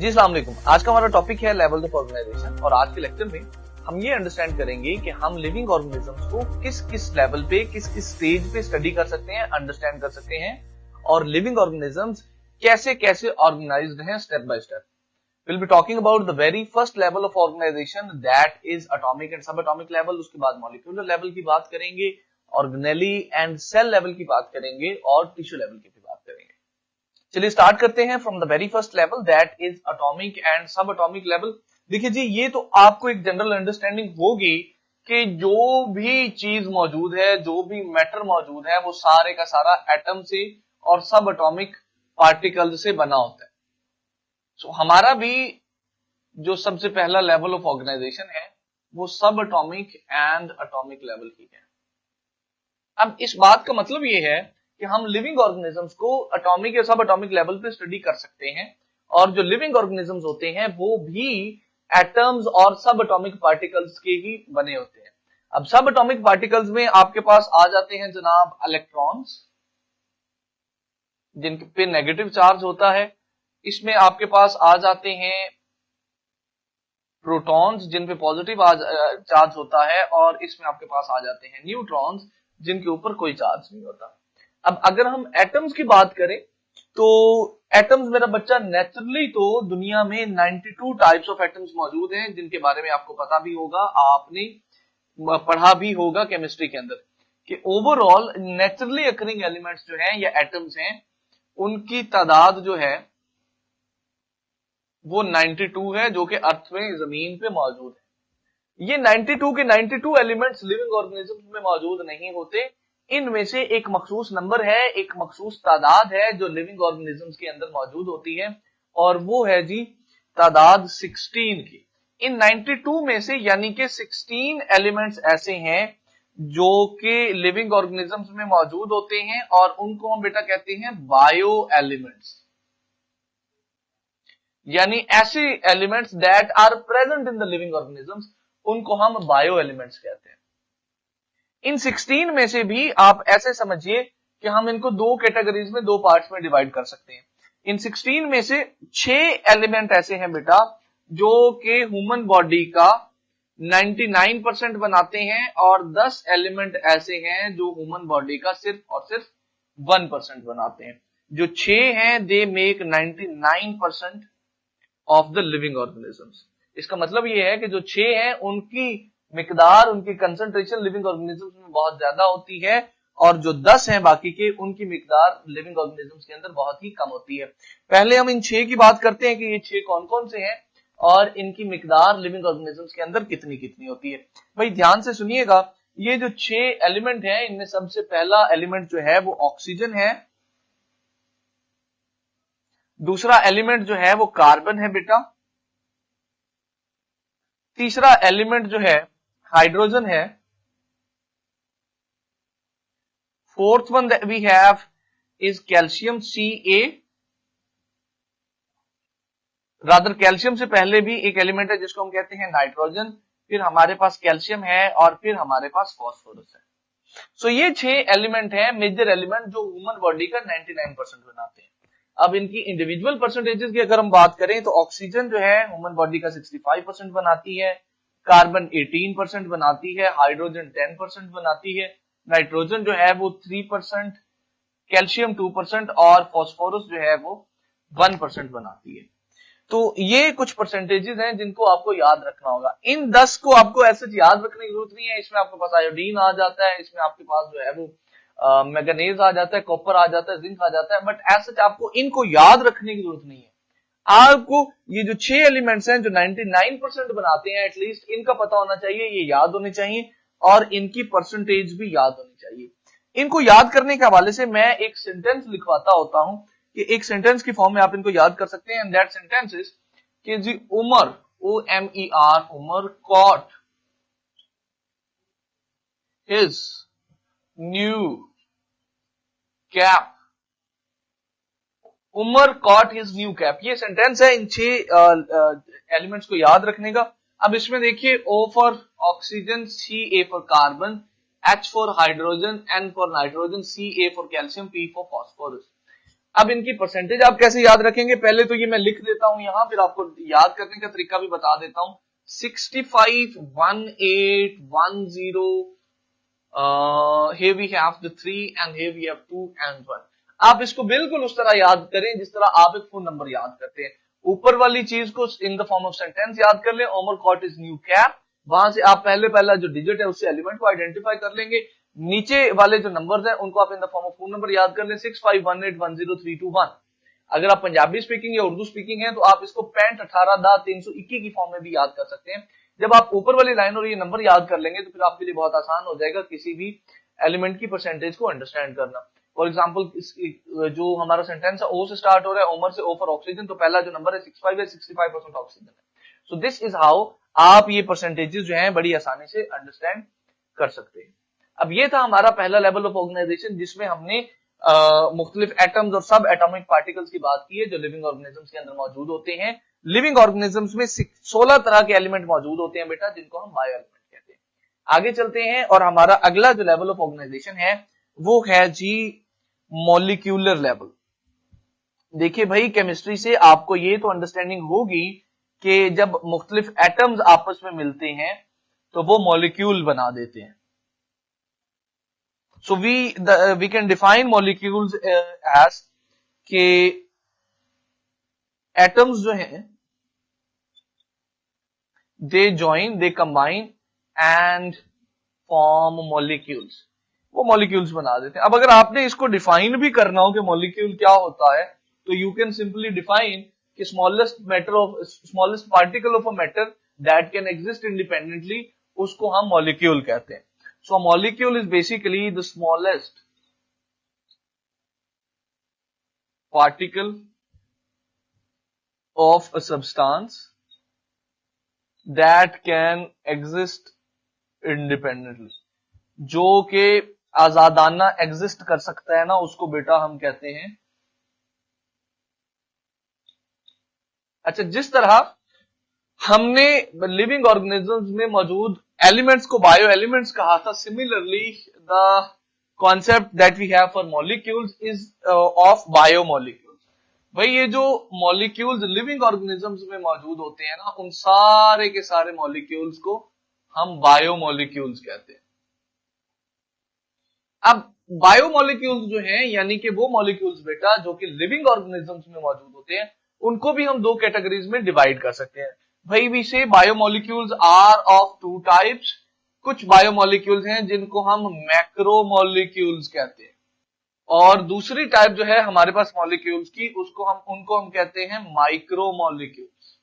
जी अस्सलाम वालेकुम। आज का हमारा टॉपिक है लेवल ऑफ ऑर्गेनाइजेशन और आज के लेक्चर में हम ये अंडरस्टैंड करेंगे कि हम लिविंग ऑर्गेनिजम्स को किस किस लेवल पे किस किस स्टेज पे स्टडी कर सकते हैं, अंडरस्टैंड कर सकते हैं और लिविंग ऑर्गेनिजम्स कैसे कैसे ऑर्गेनाइज्ड हैं step by step. Will be talking about the very first level of organisation that is atomic and sub atomic level. उसके बाद मॉलिक्यूलर लेवल की बात करेंगे, ऑर्गेनेली एंड सेल लेवल की बात करेंगे और टिश्यू लेवल की भी बात करेंगे। चलिए स्टार्ट करते हैं from the very first level that is atomic and sub atomic level. देखिए जी, ये तो आपको एक जनरल अंडरस्टैंडिंग होगी कि जो भी चीज मौजूद है, जो भी मैटर मौजूद है, वो सारे का सारा एटम से और सब एटॉमिक पार्टिकल से बना होता है। सो हमारा भी जो सबसे पहला लेवल ऑफ ऑर्गेनाइजेशन है वो सब एटॉमिक एंड एटॉमिक लेवल ही है। अब इस बात का मतलब ये है कि हम लिविंग ऑर्गेनिजम्स को एटॉमिक या सब एटॉमिक लेवल पे स्टडी कर सकते हैं और जो लिविंग ऑर्गेनिजम्स होते हैं वो भी एटम्स और सब एटॉमिक पार्टिकल्स के ही बने होते हैं। अब सब एटॉमिक पार्टिकल्स में आपके पास आ जाते हैं जनाब इलेक्ट्रॉन्स, जिनके पे नेगेटिव चार्ज होता है। इसमें आपके पास आ जाते हैं प्रोटॉन्स, जिन पे पॉजिटिव चार्ज होता है, और इसमें आपके पास आ जाते हैं न्यूट्रॉन्स, जिनके ऊपर कोई चार्ज नहीं होता। अब अगर हम एटम्स की बात करें तो एटम्स मेरा बच्चा नेचुरली तो दुनिया में 92 टाइप्स ऑफ एटम्स मौजूद हैं, जिनके बारे में आपको पता भी होगा, आपने पढ़ा भी होगा केमिस्ट्री के अंदर कि ओवरऑल नेचुरली अकरिंग एलिमेंट्स जो हैं या एटम्स हैं, उनकी तादाद जो है वो 92 है, जो कि अर्थ में जमीन पे मौजूद है। ये 92 के 92 एलिमेंट्स लिविंग ऑर्गेनिजम्स में मौजूद नहीं होते। इनमें से एक मखसूस नंबर है, एक मखसूस तादाद है जो लिविंग ऑर्गेनिजम्स के अंदर मौजूद होती है, और वो है जी तादाद 16 की। इन 92 में से यानी कि 16 एलिमेंट्स ऐसे हैं जो कि लिविंग ऑर्गेनिजम्स में मौजूद होते हैं और उनको हम बेटा कहते हैं बायो एलिमेंट्स, यानी ऐसे elements that are present in the living organisms, उनको हम बायो एलिमेंट्स कहते हैं। इन 16 में से भी आप ऐसे समझिए कि हम इनको दो कैटेगरीज में, दो पार्ट्स में डिवाइड कर सकते हैं। इन 16 में से 6 एलिमेंट ऐसे हैं बेटा जो कि ह्यूमन बॉडी का 99% बनाते हैं, और 10 एलिमेंट ऐसे हैं जो ह्यूमन बॉडी का सिर्फ और सिर्फ 1% बनाते हैं। जो 6 हैं they make 99% of the living organisms. इसका मतलब यह है कि जो 6 हैं उनकी मिकदार, उनकी कंसंट्रेशन लिविंग ऑर्गेनिजम्स में बहुत ज्यादा होती है, और जो 10 हैं बाकी के, उनकी मिकदार लिविंग ऑर्गेनिजम्स के अंदर बहुत ही कम होती है। पहले हम इन 6 की बात करते हैं कि ये 6 कौन कौन से हैं और इनकी मिकदार लिविंग ऑर्गेनिजम्स के अंदर कितनी कितनी होती है। भाई ध्यान से सुनिएगा, ये जो 6 एलिमेंट है, इनमें सबसे पहला एलिमेंट जो है वो ऑक्सीजन है, दूसरा एलिमेंट जो है वो कार्बन है बेटा, तीसरा एलिमेंट जो है हाइड्रोजन है, fourth one that we have is calcium Ca। Rather calcium से पहले भी एक एलिमेंट है जिसको हम कहते हैं नाइट्रोजन, फिर हमारे पास कैल्शियम है, और फिर हमारे पास फास्फोरस है। सो ये 6 एलिमेंट हैं, मेजर एलिमेंट, जो ह्यूमन बॉडी का 99% बनाते हैं। अब इनकी इंडिविजुअल परसेंटेजेस की अगर हम बात करें तो ऑक्सीजन जो है ह्यूमन बॉडी का 65% बनाती है, कार्बन 18% बनाती है, हाइड्रोजन 10% बनाती है, नाइट्रोजन जो है वो 3%, कैल्शियम 2% और फास्फोरस जो है वो 1% बनाती है। तो ये कुछ परसेंटेजेस हैं जिनको आपको याद रखना होगा। इन 10 को आपको ऐसे याद रखने की जरूरत नहीं है। इसमें आपके पास आयोडीन आ जाता है, इसमें आपके पास जो है वो मैग्नीज आ जाता है, कॉपर आ जाता है, जिंक आ जाता है, बट ऐसे आपको इनको याद रखने की जरूरत नहीं है। आपको ये जो 6 एलिमेंट्स हैं जो 99% बनाते हैं, एटलीस्ट इनका पता होना चाहिए, ये याद होने चाहिए, और इनकी परसेंटेज भी याद होनी चाहिए। इनको याद करने के हवाले से मैं एक सेंटेंस लिखवाता होता हूं कि एक सेंटेंस की फॉर्म में आप इनको याद कर सकते हैं, एंड दैट सेंटेंस इज कि जी Omer, OMER, Omer caught his new cap. Omer caught his new cap, ये सेंटेंस है इन 6 एलिमेंट्स को याद रखने का। अब इसमें देखिए, O for oxygen, Ca for carbon, H for hydrogen, N for nitrogen, Ca for calcium, P for phosphorus. अब इनकी परसेंटेज आप कैसे याद रखेंगे, पहले तो ये मैं लिख देता हूं यहां, फिर आपको याद करने का तरीका भी बता देता हूं। 65, 18, 10, here we have the 3 and here we have 2 and 1। आप इसको बिल्कुल उस तरह याद करें जिस तरह आप एक फोन नंबर याद करते हैं। ऊपर वाली चीज को in the form of sentence याद कर लें, Omar caught is new cap, वहां से आप पहला जो डिजिट है उससे एलिमेंट को आइडेंटिफाई कर लेंगे। नीचे वाले जो नंबर्स हैं उनको आप इन the form of phone number याद कर लें, 6518103221। अगर आप पंजाबी स्पीकिंग या उर्दू स्पीकिंग है तो आप इसको 6518 की फॉर्म में भी याद कर सकते हैं। जब आप ऊपर वाली लाइन और ये नंबर याद कर लेंगे तो फिर आपके लिए बहुत आसान हो जाएगा किसी भी एलिमेंट की परसेंटेज को अंडरस्टैंड करना। फॉर एग्जाम्पल जो हमारा सेंटेंस है ओ से स्टार्ट हो रहा है, ओमर से ओ फॉर ऑक्सीजन, तो पहला जो नंबर है 65 है, 65% ऑक्सीजन है। सो दिस इज हाउ आप ये परसेंटेजेस जो हैं बड़ी आसानी से अंडरस्टैंड कर सकते हैं। अब ये था हमारा पहला लेवल ऑफ ऑर्गेनाइजेशन जिसमें हमने मुख्तलिफ एटम्स और सब एटॉमिक पार्टिकल्स की बात की है जो लिविंग ऑर्गेनिजम्स के अंदर मौजूद होते हैं। लिविंग ऑर्गेनिजम्स में 16 तरह के एलिमेंट मौजूद होते हैं बेटा, जिनको हम बायो एलिमेंट कहते हैं। आगे चलते हैं और हमारा अगला जो लेवल ऑफ ऑर्गेनाइजेशन है वो है जी मॉलिक्यूलर लेवल। देखिए भाई, केमिस्ट्री से आपको ये तो अंडरस्टैंडिंग होगी कि जब मुख्तलिफ एटम्स आपस में मिलते हैं तो वो मॉलिक्यूल बना देते हैं। So we can define molecules as के atoms जो हैं they join, they combine and form molecules, वो molecules बना देते हैं। अब अगर आपने इसको डिफाइन भी करना हो कि molecule क्या होता है तो you can simply define कि smallest particle of a matter that can exist independently उसको हम molecule कहते हैं। So a molecule is basically the smallest particle of a substance that can exist independently, जो कि आजादाना एग्जिस्ट कर सकता है ना, उसको बेटा हम कहते हैं। अच्छा, जिस तरह हमने लिविंग ऑर्गेनिजम्स में मौजूद एलिमेंट्स को बायो एलिमेंट्स कहा था, similarly the concept that we have for molecules is of bio molecules. भाई ये जो मॉलिक्यूल्स लिविंग ऑर्गेनिजम्स में मौजूद होते हैं ना, उन सारे के सारे मॉलिक्यूल्स को हम बायो मॉलिक्यूल्स कहते हैं। अब बायो मॉलिक्यूल्स जो हैं यानी कि वो मॉलिक्यूल्स बेटा जो कि लिविंग ऑर्गेनिजम्स में मौजूद होते हैं, उनको भी हम दो कैटेगरीज में डिवाइड कर सकते हैं। भाई we say biomolecules are of two types. कुछ बायोमोलिक्यूल्स हैं जिनको हम मैक्रोमोलिक्यूल्स कहते हैं, और दूसरी टाइप जो है हमारे पास मॉलिक्यूल्स की उनको हम कहते हैं माइक्रोमोलिक्यूल्स।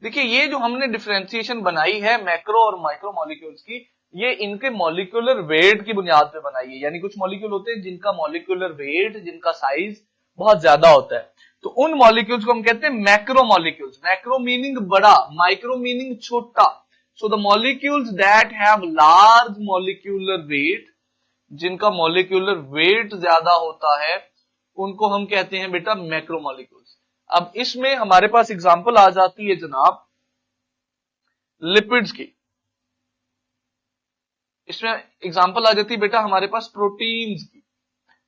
देखिए ये जो हमने डिफरेंशिएशन बनाई है मैक्रो और माइक्रो मॉलिक्यूल्स की, ये इनके मॉलिक्यूलर वेट की बुनियाद पे बनाई है। यानी कुछ मॉलिक्यूल होते हैं जिनका मॉलिक्यूलर वेट, जिनका साइज बहुत ज्यादा होता है, तो उन मॉलिक्यूल्स को हम कहते हैं मैक्रो मॉलिक्यूल्स। मैक्रो मीनिंग बड़ा, माइक्रो मीनिंग छोटा। So the molecules that have large molecular weight, जिनका मॉलिक्यूलर वेट ज्यादा होता है, उनको हम कहते हैं बेटा मैक्रो मॉलिक्यूल्स। अब इसमें हमारे पास एग्जांपल आ जाती है जनाब लिपिड्स की। इसमें एग्जांपल आ जाती है बेटा हमारे पास प्रोटीन्स की।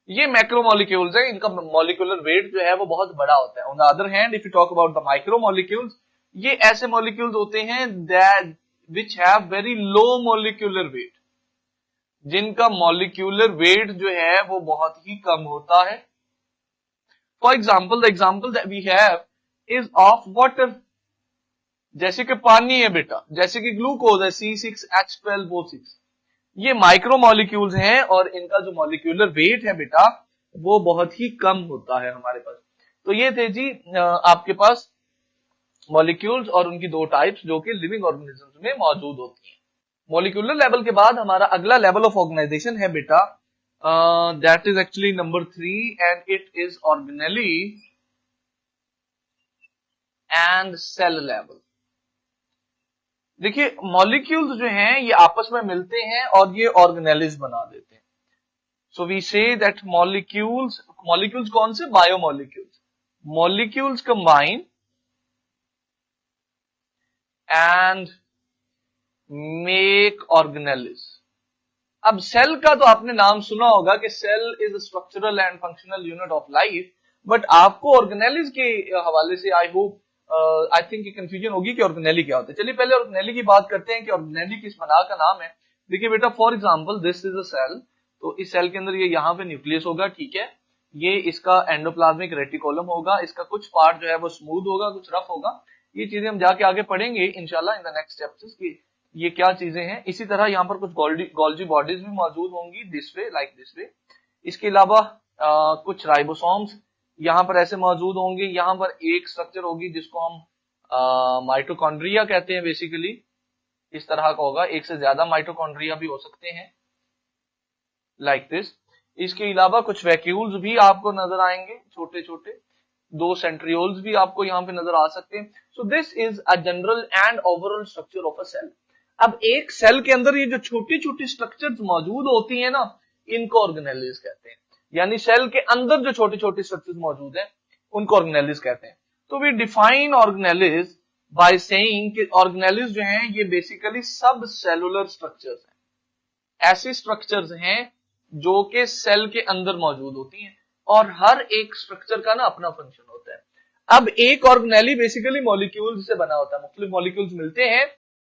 ये मैक्रोमोलिक्यूल्स है, इनका मॉलिक्यूलर वेट जो है वो बहुत बड़ा होता है। On the other hand if you talk about the micromolecules, ये ऐसे मॉलिक्यूल्स होते हैं that which have very low molecular weight, जिनका मॉलिक्यूलर वेट जो है वो बहुत ही कम होता है। For example, the example that we have is of water, जैसे कि पानी है बेटा, जैसे कि ग्लूकोज है C6H12O6। ये माइक्रोमोलिक्यूल्स हैं और इनका जो मॉलिक्यूलर वेट है बेटा वो बहुत ही कम होता है हमारे पास। तो ये थे जी आपके पास मॉलिक्यूल्स और उनकी दो टाइप्स जो कि लिविंग ऑर्गेनिजम्स में मौजूद होती हैं। मॉलिक्यूलर लेवल के बाद हमारा अगला लेवल ऑफ ऑर्गेनाइजेशन है बेटा, that is actually number 3 and it is organelle and cell level. देखिए मॉलिक्यूल्स जो हैं ये आपस में मिलते हैं और ये ऑर्गेनेलिज बना देते हैं। So we say that molecules कौन से? Biomolecules. Molecules combine and make organelles. अब सेल का तो आपने नाम सुना होगा कि cell is structural and functional unit of life, but आपको ऑर्गेनेलिज के हवाले से I hope I think confusion होगी कि ऑर्गेनेली क्या होता है। चलिए पहले ऑर्गेनेली की बात करते हैं कि ऑर्गेनेली किस बना का नाम है। देखिए बेटा, for example this is a cell, तो इस सेल के अंदर ये यहाँ पे न्यूक्लियस होगा, ठीक है, ये इसका एंडोप्लाज्मिक रेटिकुलम होगा, इसका कुछ पार्ट जो है वो स्मूथ होगा, कुछ रफ होगा। ये चीजें हम जाके आगे पढ़ेंगे इंशाल्लाह इन द नेक्स्ट चैप्टर्स की ये क्या चीजें हैं। इसी तरह यहाँ पर कुछ गोल्जी बॉडीज भी मौजूद होंगी, this way, like this way. इसके अलावा कुछ राइबोसोम्स यहाँ पर ऐसे मौजूद होंगे। यहाँ पर एक स्ट्रक्चर होगी जिसको हम माइटोकॉन्ड्रिया कहते हैं। बेसिकली इस तरह का होगा, एक से ज्यादा माइटोकॉन्ड्रिया भी हो सकते हैं, लाइक दिस। इसके अलावा कुछ वैक्यूल्स भी आपको नजर आएंगे, छोटे छोटे 2 सेंट्रियोल्स भी आपको यहाँ पे नजर आ सकते हैं। So this is a general and overall structure of a cell. अब एक सेल के अंदर ये जो छोटी छोटी स्ट्रक्चर्स मौजूद होती है ना, इनको ऑर्गेनेलिज कहते हैं। यानी सेल के अंदर जो छोटी छोटी स्ट्रक्चर्स मौजूद हैं उनको ऑर्गेनेलिज कहते हैं। तो we define organelles by saying कि ऑर्गेनेलिज जो हैं ये बेसिकली सब सेलुलर स्ट्रक्चर्स हैं, ऐसी स्ट्रक्चर्स हैं जो कि सेल के अंदर मौजूद होती हैं और हर एक स्ट्रक्चर का ना अपना फंक्शन होता है। अब एक ऑर्गेनेली बेसिकली मॉलिक्यूल से बना होता है, मुख्तलिफ मॉलिक्यूल्स मिलते हैं